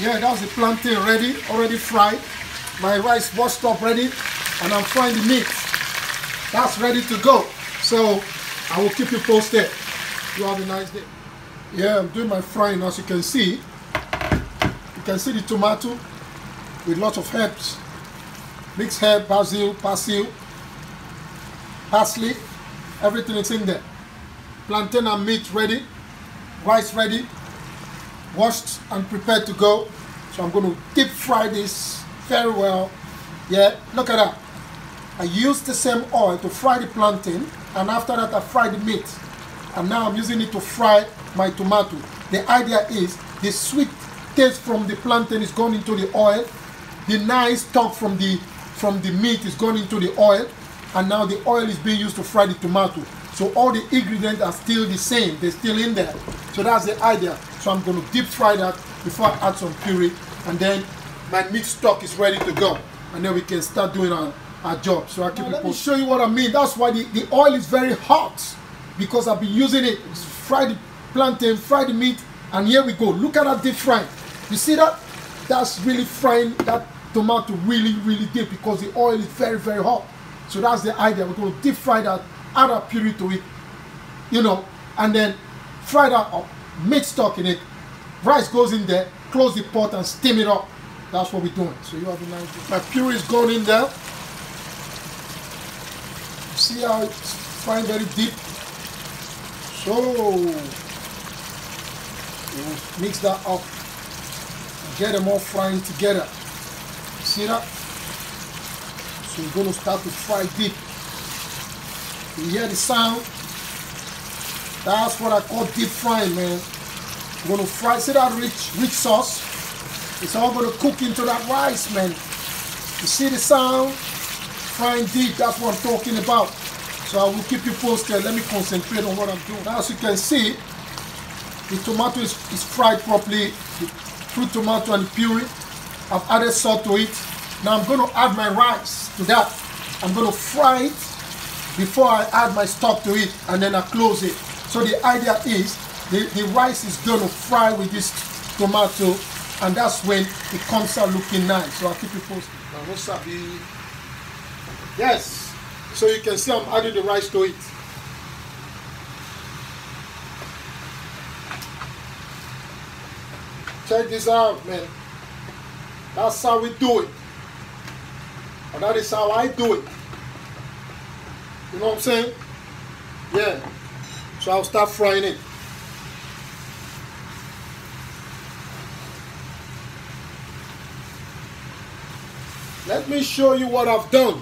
Yeah, that's the plantain ready, already fried. My rice washed up ready, and I'm frying the meat. That's ready to go. So I will keep you posted. You have a nice day. Yeah, I'm doing my frying. As you can see the tomato with lots of herbs. Mixed herb, basil, parsley, everything is in there. Plantain and meat ready, rice ready, washed and prepared to go. So I'm going to deep fry this very well. Yeah, look at that. I used the same oil to fry the plantain, and after that I fried the meat. And now I'm using it to fry my tomato. The idea is the sweet taste from the plantain is gone into the oil. The nice talk from the meat is gone into the oil, and now the oil is being used to fry the tomato. So all the ingredients are still the same, they're still in there. So that's the idea. So I'm going to deep fry that before I add some puree, and then my meat stock is ready to go, and then we can start doing our job. So I'll keep it. Let me show you what I mean. That's why the oil is very hot, because I've been using it. Fry the plantain, fry the meat, and here we go. Look at that deep frying. You see that? That's really frying that tomato really, really deep, because the oil is very, very hot. So that's the idea. We're going to deep fry that, add a puree to it, you know, and then fry that up, meat stock in it, rice goes in there, close the pot and steam it up. That's what we're doing. So you have a nice day. My puree is going in there. See how it's frying very deep? So we'll mix that up and get them all frying together. See that? So we're going to start to fry deep. You hear the sound? That's what I call deep frying, man. We're going to fry. See that rich sauce? It's all going to cook into that rice, man. You see the sound? Frying deep, that's what I'm talking about. So I will keep you posted. Let me concentrate on what I'm doing. Now, as you can see, the tomato is fried properly. The fruit tomato and the puree. I've added salt to it. Now I'm going to add my rice to that. I'm going to fry it before I add my stock to it, and then I close it. So the idea is the rice is going to fry with this tomato, and that's when it comes out looking nice. So I'll keep you posted. Now, wasabi. Yes. So you can see I'm adding the rice to it. Check this out, man. That's how we do it. And that is how I do it. You know what I'm saying? Yeah. So I'll start frying it. Let me show you what I've done.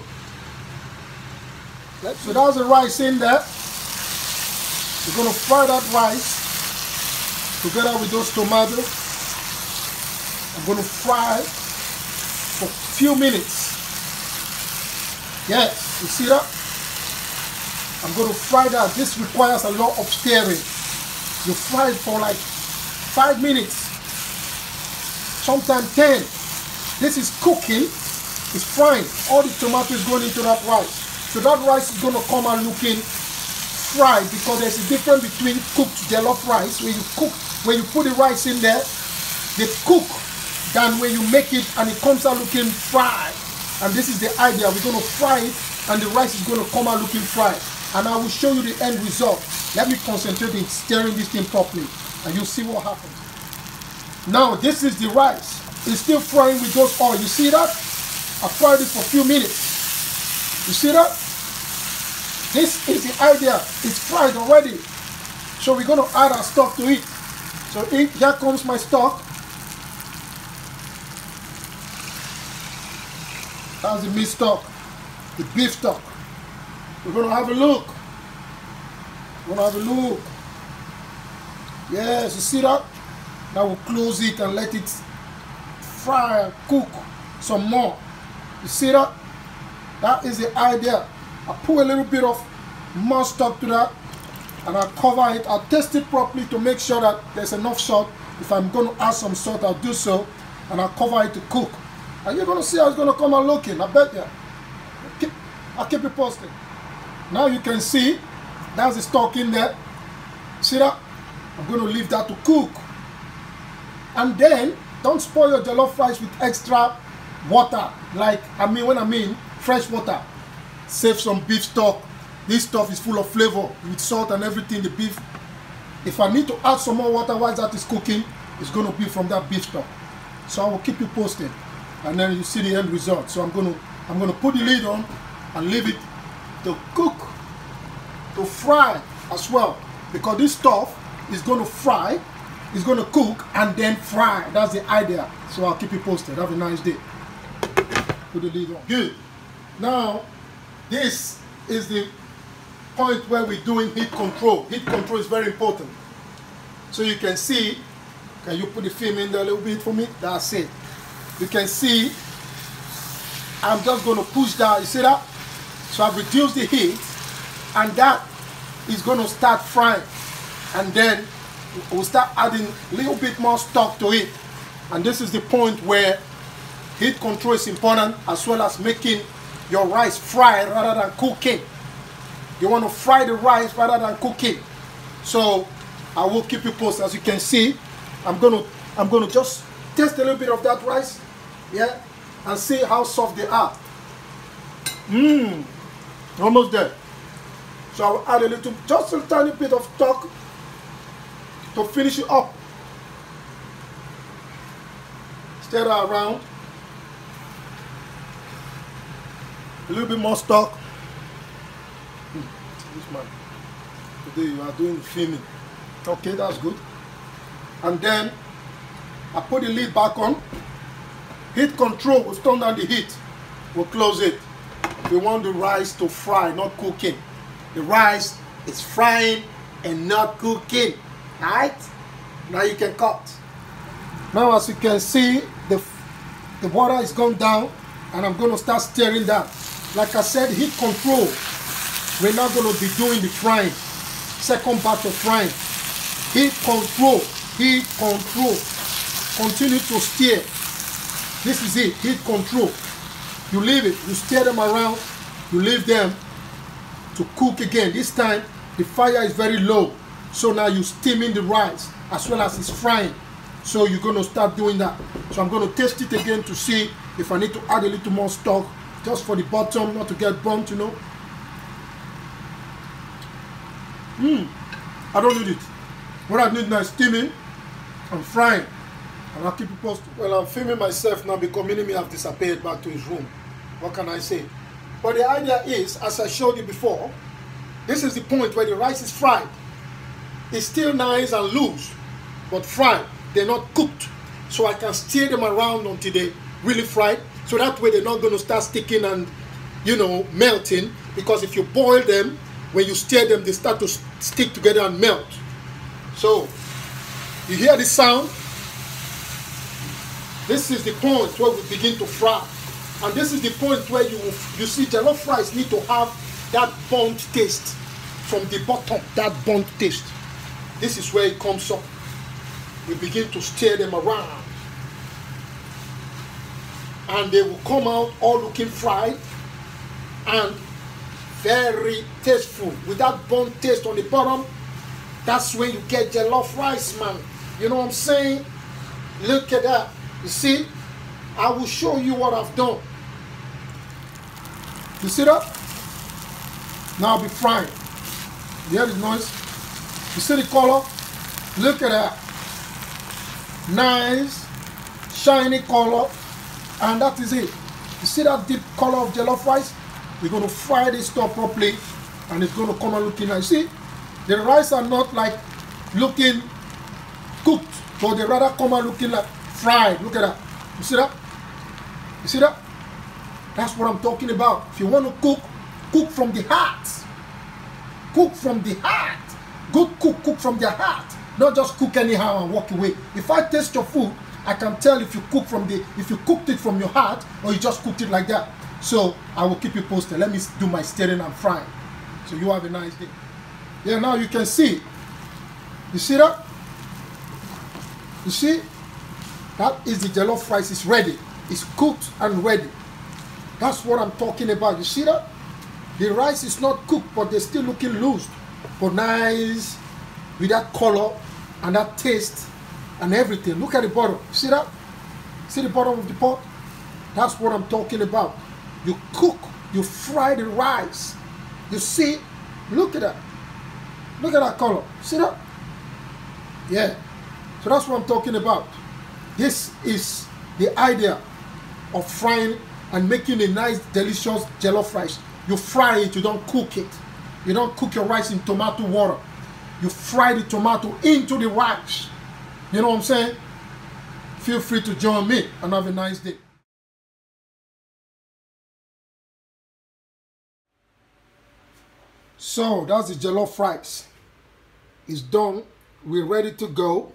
So that's the rice in there. We're going to fry that rice together with those tomatoes. I'm going to fry for a few minutes. Yes, you see that? I'm going to fry that. This requires a lot of stirring. You fry it for like 5 minutes, sometimes 10. This is cooking, it's frying. All the tomato is going into that rice. So that rice is going to come out looking fried, because there's a difference between cooked jollof rice, where you cook, when you put the rice in there, they cook, than when you make it and it comes out looking fried. And this is the idea. We're going to fry it, and the rice is going to come out looking fried. And I will show you the end result. Let me concentrate in stirring this thing properly, and you'll see what happens. Now, this is the rice. It's still frying with those oil. You see that? I fried it for a few minutes. You see that? This is the idea. It's fried already. So we're going to add our stock to it. So here comes my stock. That's the meat stock, the beef stock. We're going to have a look. We're going to have a look. Yes, you see that? Now we'll close it and let it fry and cook some more. You see that? That is the idea. I put a little bit of more stock to that, and I'll cover it. I'll test it properly to make sure that there's enough salt. If I'm going to add some salt, I'll do so, and I'll cover it to cook. And you're going to see how it's going to come out looking. I bet you. I'll keep it posted. Now you can see that's the stock in there. See that? I'm going to leave that to cook. And then Don't spoil your jollof rice with extra water. Like, when I mean fresh water. Save some beef stock. This stuff is full of flavor with salt and everything. The beef. If I need to add some more water while that is cooking, it's going to be from that beef stock. So I will keep you posted, and then you see the end result. So I'm going to put the lid on and leave it to cook, to fry as well, because this stuff is going to fry, it's going to cook and then fry. That's the idea. So I'll keep you posted. Have a nice day. Put the lid on. Good. Now, this is the point where we're doing heat control. Heat control is very important. So you can see, can you put the film in there a little bit for me? That's it. You can see, I'm just going to push down. You see that? So I've reduced the heat, and that is going to start frying. And then we'll start adding a little bit more stock to it. And this is the point where heat control is important, as well as making your rice fry rather than cooking. You want to fry the rice rather than cooking. So I will keep you posted. As you can see, I'm gonna just taste a little bit of that rice, yeah, and see how soft they are. Almost there. So I will add a little, just a tiny bit of stock to finish it up. Stir that around. A little bit more stock. This man, today you are doing filming. Okay, that's good. And then I put the lid back on. Heat control will turn down the heat. We'll close it. We want the rice to fry, not cooking. The rice is frying and not cooking. Alright? Now you can cut. Now as you can see, the water is gone down, and I'm going to start stirring that. Like I said, heat control. We're not going to be doing the frying. Second batch of frying. Heat control. Heat control. Continue to stir. This is it. Heat control. You leave it. You stir them around. You leave them to cook again. This time the fire is very low. So now you're steaming the rice as well as it's frying. So you're going to start doing that. So I'm going to taste it again to see if I need to add a little more stock, just for the bottom, not to get burnt, you know. I don't need it. What I need now is steaming and frying. And I'll keep you posted. Well, I'm filming myself now because Minimi have disappeared back to his room. What can I say? But the idea is, as I showed you before, this is the point where the rice is fried. It's still nice and loose, but fried. They're not cooked. So I can stir them around until they really fried. So that way they're not going to start sticking and, you know, melting. Because if you boil them, when you stir them, they start to stick together and melt. So, you hear the sound? This is the point where we begin to fry. And this is the point where you see jollof rice need to have that burnt taste from the bottom, that burnt taste. This is where it comes up. We begin to stir them around. And they will come out all looking fried and very tasteful. With that burnt taste on the bottom, that's when you get jollof rice, man. You know what I'm saying? Look at that. You see? I will show you what I've done. You see that? Now I'll be frying. You hear the noise? You see the color? Look at that. Nice, shiny color. And that is it. You see that deep color of jollof rice? We're going to fry this stuff properly, and it's going to come out looking nice. See, the rice are not like looking cooked, but they rather come out looking like fried. Look at that. You see that? You see that? That's what I'm talking about. If you want to cook, cook from the heart. Cook from the heart. Good cook from the heart. Not just cook anyhow and walk away. If I taste your food, I can tell if you cooked it from your heart or you just cooked it like that. So I will keep you posted. Let me do my stirring and frying. So you have a nice day. Yeah, now you can see. You see that? You see? That is the jollof rice. It's ready. It's cooked and ready. That's what I'm talking about. You see that? The rice is not cooked, but they're still looking loose. But nice with that color and that taste and everything. Look at the bottom. See that? See the bottom of the pot? That's what I'm talking about. You cook, you fry the rice. You see, look at that. Look at that color. See that? Yeah. So that's what I'm talking about. This is the idea of frying and making a nice, delicious jollof rice. You fry it, you don't cook it. You don't cook your rice in tomato water. You fry the tomato into the rice. You know what I'm saying? Feel free to join me and have a nice day. So that's the jollof rice. It's done. We're ready to go.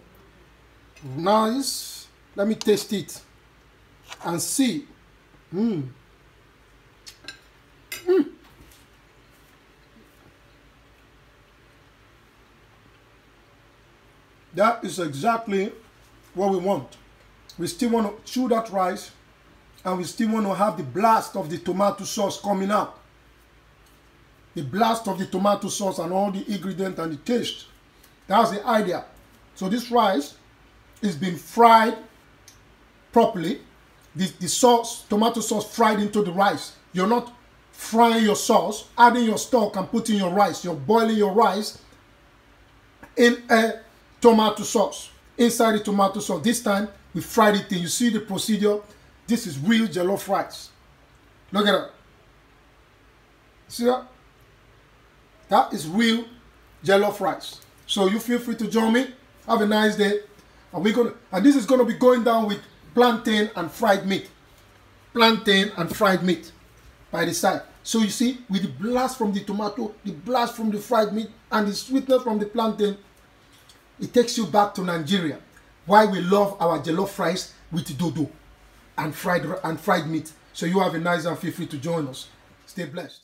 Nice. Let me taste it and see. That is exactly what we want. We still want to chew that rice, and we still want to have the blast of the tomato sauce coming out. The blast of the tomato sauce and all the ingredients and the taste. That's the idea. So this rice is being fried properly. The sauce, tomato sauce fried into the rice. You're not frying your sauce, adding your stock and putting your rice. You're boiling your rice in a tomato sauce. Inside the tomato sauce. This time we fried it in. You see the procedure? This is real jollof rice. Look at that. See that? That is real jollof rice. So you feel free to join me. Have a nice day. And this is gonna be going down with plantain and fried meat. Plantain and fried meat by the side. So you see, with the blast from the tomato, the blast from the fried meat, and the sweetness from the plantain, it takes you back to Nigeria. Why we love our jollof rice with dodo and fried meat. So you have a nice and feel free to join us. Stay blessed.